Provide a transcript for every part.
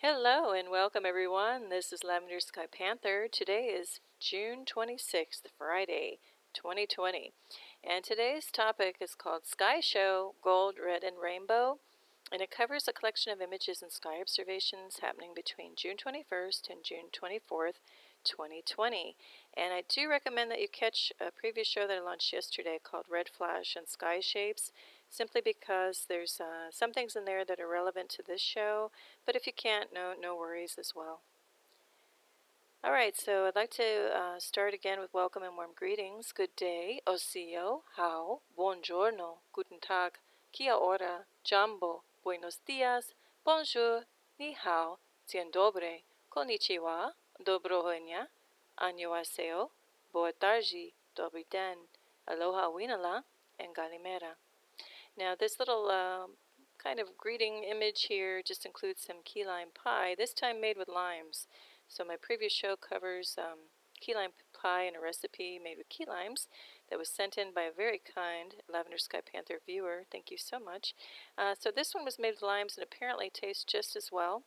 Hello and welcome everyone. This is Lavender Sky Panther. Today is June 26th, Friday, 2020. And today's topic is called Sky Show, Gold, Red, and Rainbow. And it covers a collection of images and sky observations happening between June 21st and June 24th, 2020. And I do recommend that you catch a previous show that I launched yesterday called Red Flash and Sky Shapes, simply because there's some things in there that are relevant to this show. But if you can't, no worries as well. All right, so I'd like to start again with welcome and warm greetings. Good day, osio, hao, buongiorno, guten tag, kia ora, jambo, buenos dias, bonjour, ni hao, dzień dobry, konnichiwa, dobrohonia, annyeonghaseyo, boa tarde, dobry den, aloha winala, and galimera. Now, this little kind of greeting image here just includes some key lime pie, this time made with limes. So my previous show covers key lime pie and a recipe made with key limes that was sent in by a very kind Lavender Sky Panther viewer. Thank you so much. So this one was made with limes and apparently tastes just as well,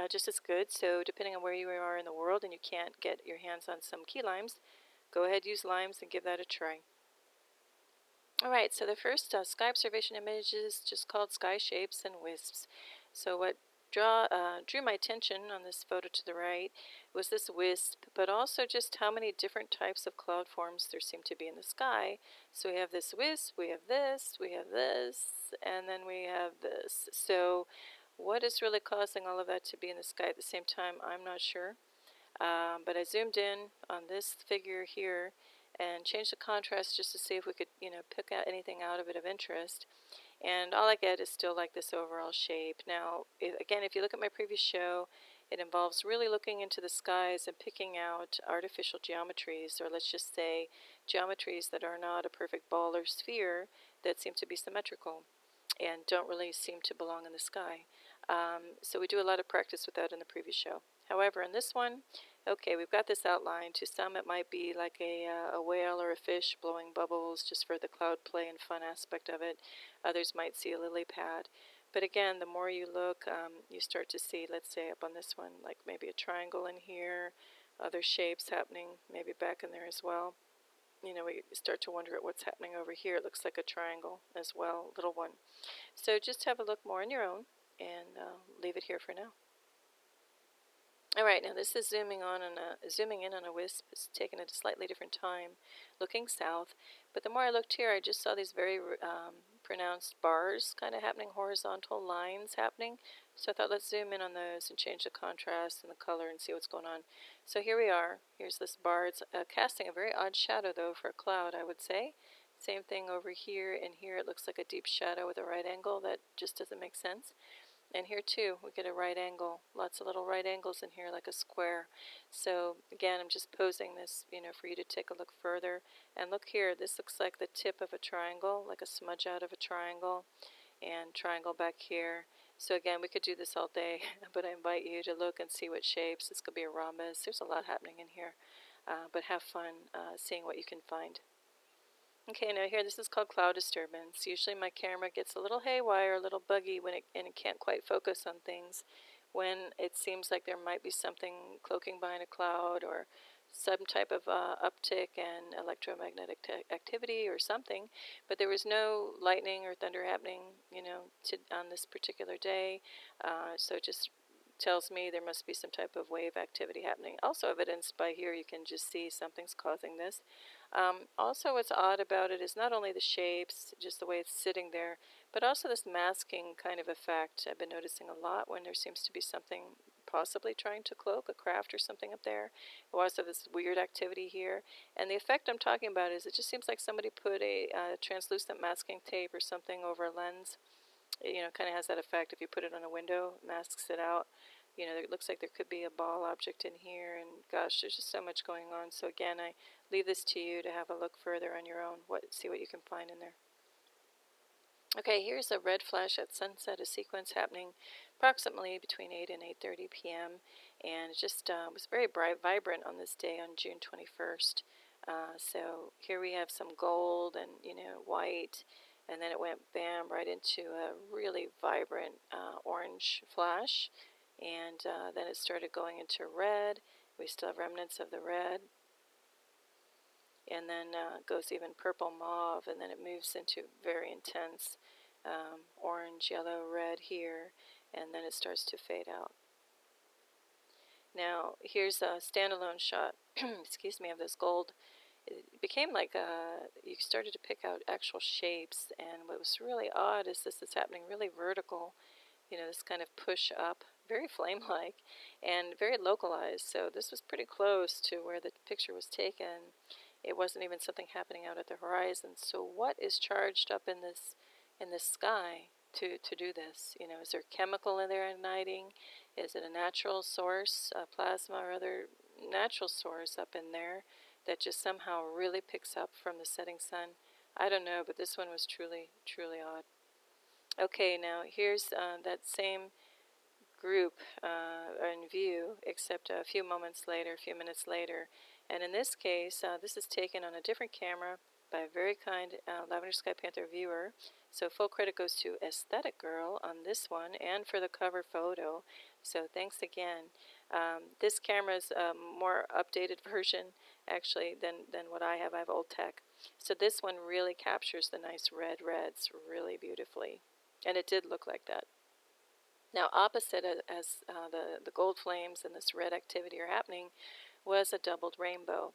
just as good. So depending on where you are in the world and you can't get your hands on some key limes, go ahead, use limes and give that a try. Alright, so the first sky observation image is just called Sky Shapes and Wisps. So what drew my attention on this photo to the right was this wisp, but also just how many different types of cloud forms there seem to be in the sky. So we have this wisp, we have this, we have this, and then we have this. So what is really causing all of that to be in the sky at the same time, I'm not sure. But I zoomed in on this figure here and changed the contrast just to see if we could, pick out anything out of it of interest. And all I get is still like this overall shape. Now, if you look at my previous show, it involves really looking into the skies and picking out artificial geometries, or let's just say geometries that are not a perfect ball or sphere that seem to be symmetrical and don't really seem to belong in the sky. So we do a lot of practice with that in the previous show. However, in this one, okay, we've got this outline. To some, it might be like a whale or a fish blowing bubbles just for the cloud play and fun aspect of it. Others might see a lily pad. But again, the more you look, you start to see, let's say up on this one, like maybe a triangle in here, other shapes happening, maybe back in there as well. We start to wonder at what's happening over here. It looks like a triangle as well, little one. So just have a look more on your own and leave it here for now. All right, now this is zooming in on a wisp. It's taken at a slightly different time, looking south. But the more I looked here, I just saw these very pronounced bars kind of happening, horizontal lines happening. So I thought, let's zoom in on those and change the contrast and the color and see what's going on. So here we are. Here's this bar. It's casting a very odd shadow, though, for a cloud, I would say. Same thing over here, and here it looks like a deep shadow with a right angle. That just doesn't make sense. And here too, we get a right angle, lots of little right angles in here like a square. So again, I'm just posing this, for you to take a look further. And look here, this looks like the tip of a triangle, like a smudge out of a triangle, and triangle back here. So again, we could do this all day, but I invite you to look and see what shapes. This could be a rhombus. There's a lot happening in here, but have fun seeing what you can find. Okay, now here, this is called cloud disturbance. Usually my camera gets a little haywire, a little buggy and it can't quite focus on things when it seems like there might be something cloaking behind a cloud or some type of uptick in electromagnetic activity or something. But there was no lightning or thunder happening, on this particular day. So it just tells me there must be some type of wave activity happening. Also evidenced by here, you can just see something's causing this. Also, what's odd about it is not only the shapes, just the way it's sitting there, but also this masking kind of effect. I've been noticing a lot when there seems to be something possibly trying to cloak, a craft or something up there. Also this weird activity here. And the effect I'm talking about is it just seems like somebody put a translucent masking tape or something over a lens. It kind of has that effect. If you put it on a window, masks it out. It looks like there could be a ball object in here, and gosh, there's just so much going on. So again, I leave this to you to have a look further on your own, see what you can find in there. Okay, here's a red flash at sunset, a sequence happening approximately between 8 and 8:30 p.m. And it just was very bright, vibrant on this day on June 21st. So here we have some gold and, white, and then it went bam right into a really vibrant orange flash. and then it started going into red. We still have remnants of the red, and then goes even purple mauve, and then it moves into very intense orange, yellow, red here, and then it starts to fade out. Now here's a standalone shot excuse me, of this gold. It became like you started to pick out actual shapes, and what was really odd is this is happening really vertical, this kind of push up, very flame-like, and very localized. So this was pretty close to where the picture was taken. It wasn't even something happening out at the horizon. So what is charged up in this sky to do this? Is there chemical in there igniting? Is it a natural source, plasma or other natural source up in there that just somehow really picks up from the setting sun? I don't know, but this one was truly, truly odd. Okay, now here's that same group in view, except a few minutes later. And in this case, this is taken on a different camera by a very kind Lavender Sky Panther viewer. So full credit goes to Aesthetic Girl on this one and for the cover photo. So thanks again. This camera is a more updated version, actually, than what I have. I have old tech. So this one really captures the nice reds really beautifully. And it did look like that. Now, opposite as the gold flames and this red activity are happening was a doubled rainbow.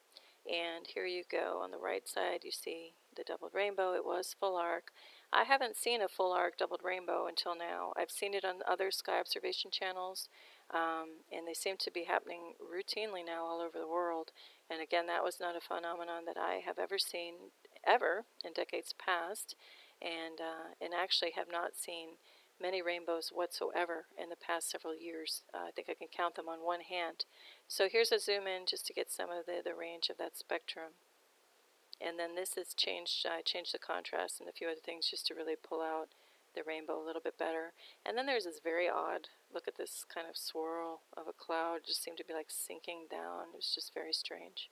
And here you go. On the right side, you see the doubled rainbow. It was full arc. I haven't seen a full arc doubled rainbow until now. I've seen it on other sky observation channels, and they seem to be happening routinely now all over the world. And again, that was not a phenomenon that I have ever seen ever in decades past, and actually have not seen many rainbows whatsoever in the past several years. I think I can count them on one hand. So here's a zoom in just to get some of the range of that spectrum. And then this is changed. I changed the contrast and a few other things just to really pull out the rainbow a little bit better. And then there's this very odd, look at this kind of swirl of a cloud, it just seemed to be like sinking down. It was just very strange.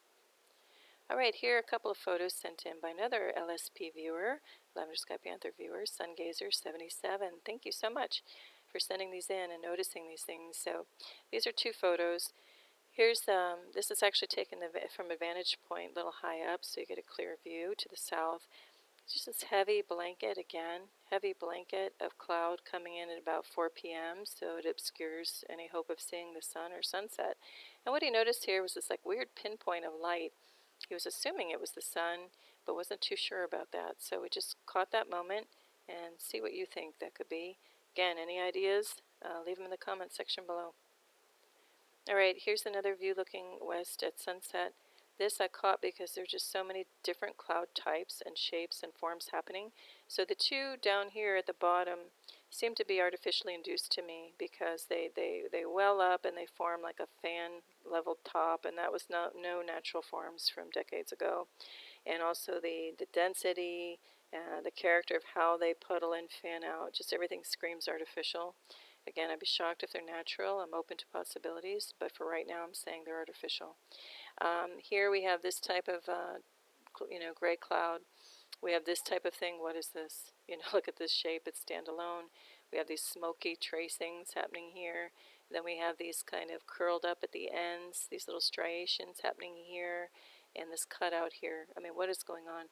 All right, here are a couple of photos sent in by another LSP viewer, Lavender Sky Panther viewer, Sungazer77. Thank you so much for sending these in and noticing these things. So these are two photos. Here's this is actually taken from a vantage point a little high up, so you get a clear view to the south. It's just this heavy blanket again, heavy blanket of cloud coming in at about 4 p.m., so it obscures any hope of seeing the sun or sunset. And what he noticed here was this like weird pinpoint of light. He was assuming it was the sun, but wasn't too sure about that. So we just caught that moment and see what you think that could be. Again, any ideas? Leave them in the comment section below. All right, here's another view looking west at sunset. This I caught because there's just so many different cloud types and shapes and forms happening. So the two down here at the bottom seem to be artificially induced to me because they well up and they form like a fan level top, and that was no natural forms from decades ago. And also the density, the character of how they puddle and fan out, just everything screams artificial. Again, I'd be shocked if they're natural. I'm open to possibilities, but for right now I'm saying they're artificial. Here we have this type of gray cloud. We have this type of thing. What is this? Look at this shape. It's standalone. We have these smoky tracings happening here. Then we have these kind of curled up at the ends, these little striations happening here, and this cutout here. I mean, what is going on?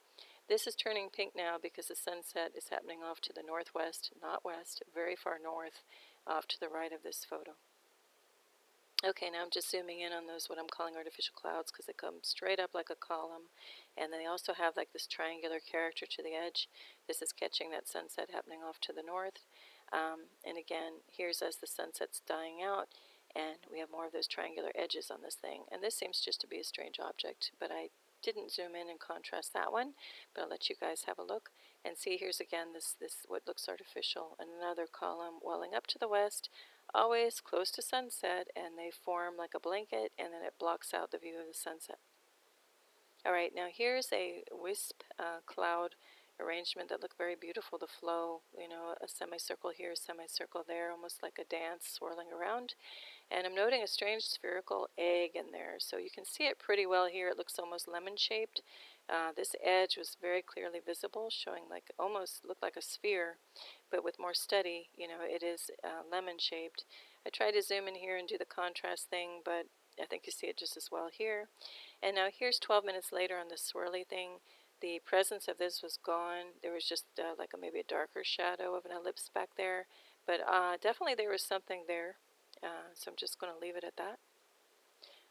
This is turning pink now because the sunset is happening off to the northwest, not west, very far north, off to the right of this photo. Okay, now I'm just zooming in on those, what I'm calling artificial clouds, because they come straight up like a column, and they also have like this triangular character to the edge. This is catching that sunset happening off to the north. And again, here's as the sunset's dying out, and we have more of those triangular edges on this thing. And this seems just to be a strange object, but I didn't zoom in and contrast that one, but I'll let you guys have a look and see. Here's again this what looks artificial, and another column welling up to the west, always close to sunset, and they form like a blanket, and then it blocks out the view of the sunset. All right, now here's a wisp cloud arrangement that looked very beautiful. The flow, a semicircle here, a semicircle there, almost like a dance swirling around. And I'm noting a strange spherical egg in there, so you can see it pretty well here. It looks almost lemon-shaped. This edge was very clearly visible, showing like almost looked like a sphere, but with more study, it is lemon-shaped. I tried to zoom in here and do the contrast thing, but I think you see it just as well here. And now here's 12 minutes later on the swirly thing. The presence of this was gone. There was just like maybe a darker shadow of an ellipse back there. But definitely there was something there. So I'm just going to leave it at that.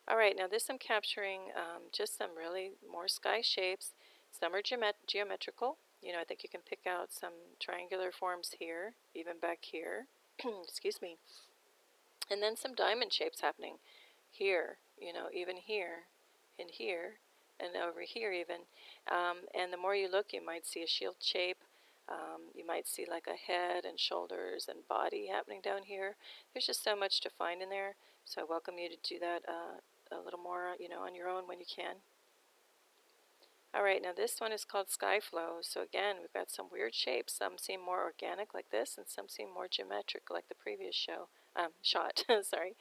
All right, now this I'm capturing just some really more sky shapes. Some are geometrical. You know, I think you can pick out some triangular forms here, even back here. Excuse me. And then some diamond shapes happening here, you know, even here, and here, and over here even. And the more you look, you might see a shield shape. You might see like a head and shoulders and body happening down here. There's just so much to find in there. So I welcome you to do that a little more, you know, on your own when you can. All right, now this one is called Sky Flow. So again, we've got some weird shapes. Some seem more organic like this, and some seem more geometric like the previous shot. Sorry.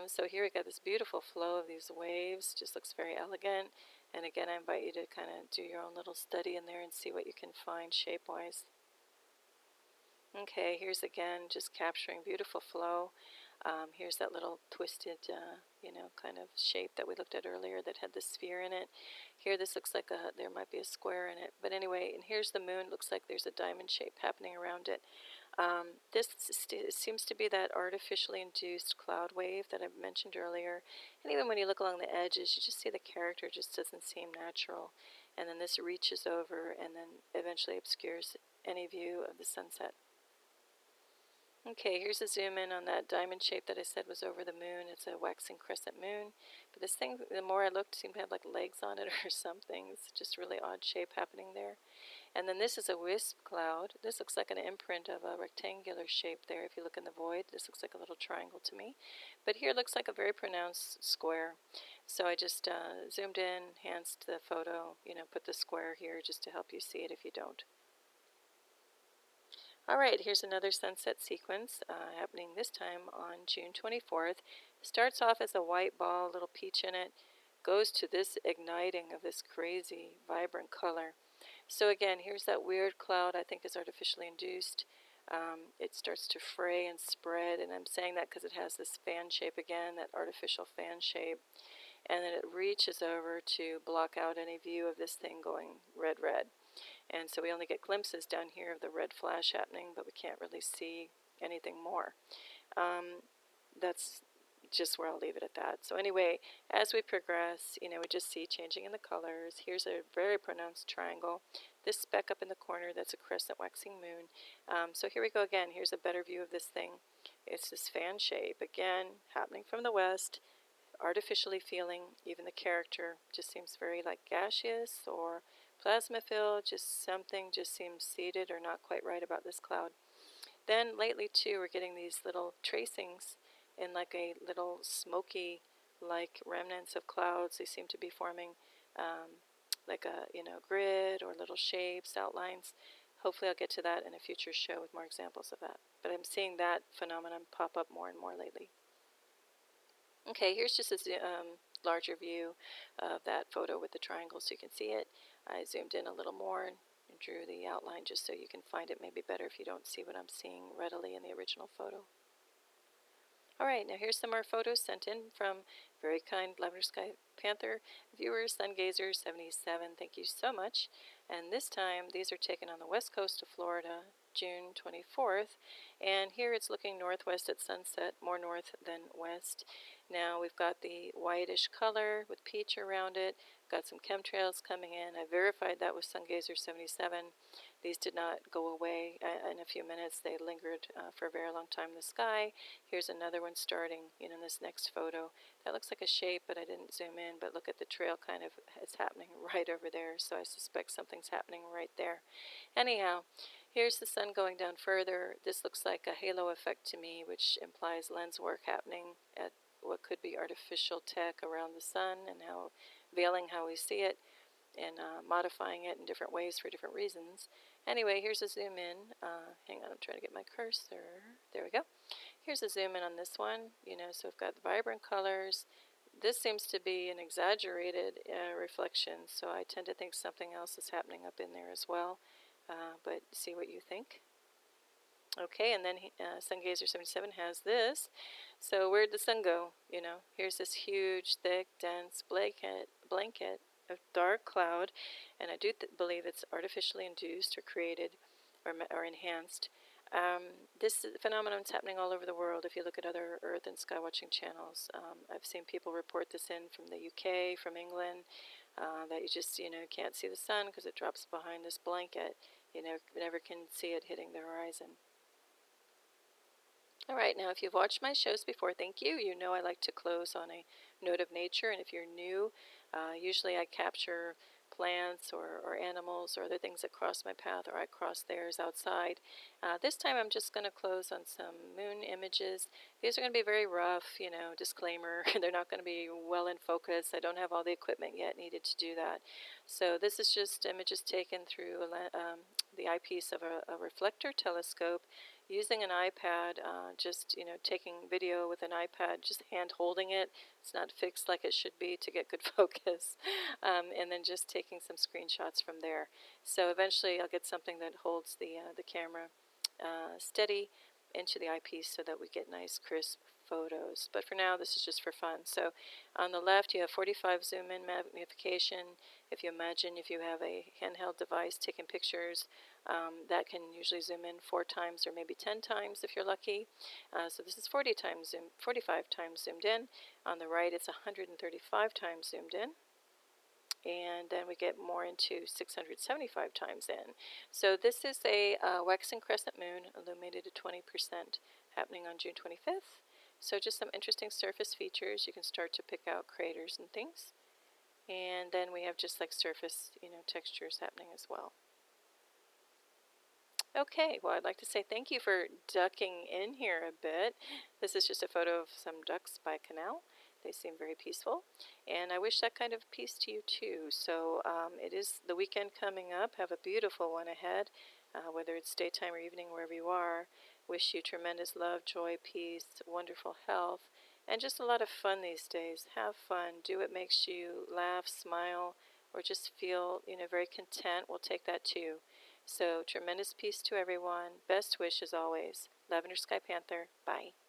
So here we got this beautiful flow of these waves. Just looks very elegant. And again, I invite you to kind of do your own little study in there and see what you can find shape-wise. Okay, here's again just capturing beautiful flow. Here's that little twisted, you know, kind of shape that we looked at earlier that had the sphere in it. Here this looks like there might be a square in it. But anyway, and here's the moon. Looks like there's a diamond shape happening around it. This seems to be that artificially induced cloud wave that I mentioned earlier. And even when you look along the edges, you just see the character just doesn't seem natural. And then this reaches over and then eventually obscures any view of the sunset. Okay, here's a zoom in on that diamond shape that I said was over the moon. It's a waxing crescent moon. But this thing, the more I looked, seemed to have like legs on it or something. It's just really odd shape happening there. And then this is a wisp cloud. This looks like an imprint of a rectangular shape there. If you look in the void, this looks like a little triangle to me. But here it looks like a very pronounced square. So I just zoomed in, enhanced the photo, you know, put the square here just to help you see it if you don't. All right, here's another sunset sequence happening this time on June 24th. It starts off as a white ball, little peach in it, goes to this igniting of this crazy, vibrant color. So again, here's that weird cloud I think is artificially induced. It starts to fray and spread, and I'm saying that because it has this fan shape again, that artificial fan shape. And then it reaches over to block out any view of this thing going red, red. And so we only get glimpses down here of the red flash happening, but we can't really see anything more. That's just where I'll leave it at that. So anyway, as we progress, you know, we just see changing in the colors. Here's a very pronounced triangle. This speck up in the corner, that's a crescent waxing moon. So here we go again. Here's a better view of this thing. It's this fan shape, again, happening from the west, artificially feeling. Even the character just seems very like gaseous or plasma filled, just something just seems seated or not quite right about this cloud. Then lately too, we're getting these little tracings in like a little smoky like remnants of clouds. They seem to be forming like a, you know, grid or little shapes, outlines. Hopefully I'll get to that in a future show with more examples of that. But I'm seeing that phenomenon pop up more and more lately. Okay, here's just a larger view of that photo with the triangle so you can see it. I zoomed in a little more and drew the outline just so you can find it maybe better if you don't see what I'm seeing readily in the original photo. All right, now here's some more photos sent in from very kind Lavender Sky Panther viewer, Sungazer77. Thank you so much. And this time, these are taken on the west coast of Florida, June 24th. And here it's looking northwest at sunset, more north than west. Now we've got the whitish color with peach around it. Got some chemtrails coming in. I verified that with Sungazer77. These did not go away in a few minutes. They lingered for a very long time in the sky. Here's another one starting, you know, in this next photo. That looks like a shape, but I didn't zoom in. But look at the trail kind of, it's happening right over there. So I suspect something's happening right there. Anyhow, here's the sun going down further. This looks like a halo effect to me, which implies lens work happening at what could be artificial tech around the sun and how veiling how we see it and modifying it in different ways for different reasons. Anyway, here's a zoom in. Hang on, I'm trying to get my cursor. There we go. Here's a zoom in on this one. You know, so we've got the vibrant colors. This seems to be an exaggerated reflection, so I tend to think something else is happening up in there as well. But see what you think. Okay, and then Sungazer 77 has this. So where'd the sun go? Here's this huge, thick, dense blanket of dark cloud, and I do believe it's artificially induced or created or enhanced. This phenomenon is happening all over the world. If you look at other Earth and sky watching channels, I've seen people report this in from the UK, from England, that you just can't see the sun because it drops behind this blanket. You never can see it hitting the horizon. All right, now if you've watched my shows before, thank you. You know I like to close on a note of nature, and if you're new, usually I capture plants or animals or other things that cross my path, or I cross theirs outside. This time I'm just going to close on some moon images. These are going to be very rough, disclaimer. They're not going to be well in focus. I don't have all the equipment yet needed to do that. So this is just images taken through the eyepiece of a reflector telescope, using an iPad, just taking video with an iPad, just hand holding it. It's not fixed like it should be to get good focus, and then just taking some screenshots from there. So eventually I'll get something that holds the camera steady into the eyepiece so that we get nice crisp photos. But for now, this is just for fun. So on the left, you have 45 zoom in magnification. If you imagine if you have a handheld device taking pictures, that can usually zoom in 4 times or maybe 10 times if you're lucky. So this is 45 times zoomed in. On the right, it's 135 times zoomed in. And then we get more into 675 times in. So this is a waxing crescent moon illuminated at 20%, happening on June 25th. So just some interesting surface features. You can start to pick out craters and things. And then we have just like surface, textures happening as well. Okay, well, I'd like to say thank you for ducking in here a bit. This is just a photo of some ducks by a canal. They seem very peaceful, and I wish that kind of peace to you too. So it is the weekend coming up. Have a beautiful one ahead, whether it's daytime or evening, wherever you are. Wish you tremendous love, joy, peace, wonderful health, and just a lot of fun these days. Have fun. Do what makes you laugh, smile, or just feel, very content. We'll take that too. So tremendous peace to everyone. Best wishes always. Lavender Sky Panther. Bye.